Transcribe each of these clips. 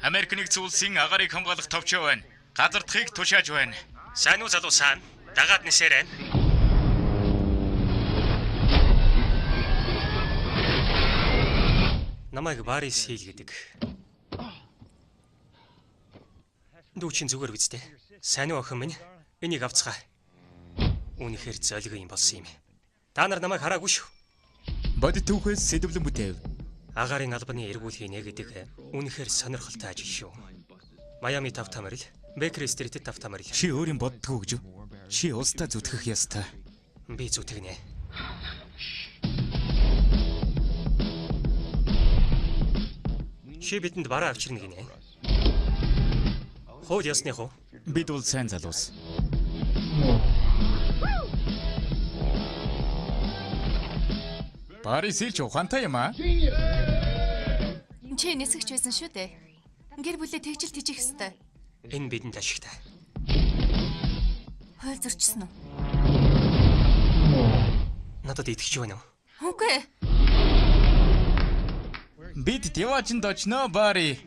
Америк нэгдсэн улсын агаарыг хамгаалах товчоо байна. Газардахыг тушааж байна. Сайн уу залуу сайн? Дагаад нисээрэн. Намайг Барис Хил гэдэг. Дүүчин зүгээр биз дээ. Сайн уу охин минь? Энийг авцгаа. Үнэхээр золиго юм болсон юм. Та нар намайг хараагүй шүү. Бодит түүхээс сэдвлэн бүтээв. Агаарын албаны эргүүлэх нэ гэдэг үнэхээр сонирхолтой ажил шүү. Майами тавтамар л, Бекер Стритэд тавтамар л. Чи өөрийн боддгоо гэж. Чи устдаа зүтгэх ёстой. Би зүтгэнэ. Чи бидэнд бараа авчирна гинэ. Хууль ёсны хуу? Бид бол сайн залуус. Барис Хил ч ухаантай юм аа. Чи нисгэж байсан шүү дээ. Гэр бүлээ тэгжил тижих хэвээр. Энэ бидэнд ашигтай. Хууль зөрчсөн үү? Надад итгэж байна уу? Үгүй. Бид девачнд очно Бари.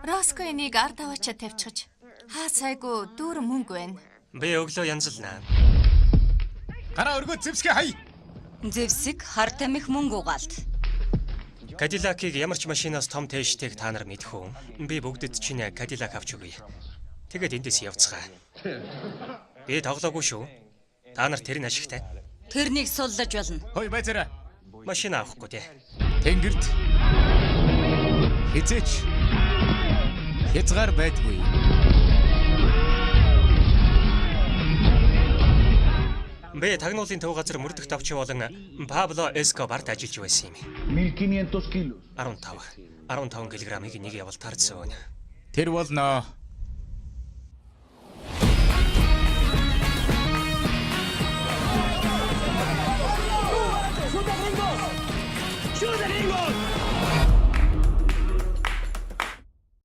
Роско энийг ард аваачаа тавьчихж хаа сайгүй дүүрэн мөнгө байна. Би өглөө янзлнаа. Гараа өргөө зэвсгээ хай. Зэвсэг хар тамхи мөнгө угаалт. Кадиллакийг ямар ч машинаас том тэйштэйг та нар мэдэх үү? Би бүгдэд чинь Кадиллак авч өгье. Тэгээд эндээс явцгаа. Би тоглоогүй шүү. Та нар тэр нь ашигтай. Тэрнийг суллаж болно. Хой байцаараа. Машина авахгүй тий. Тэнгэрт хизээч хязгаар байдгүй. Би тагнуулын төв газар мөрдөх тавч болон Пабло Эскобарт ажиллаж байсан юм. 1500 kilos. 15 кг-ыг нэг явал тарцсан. Тэр болно.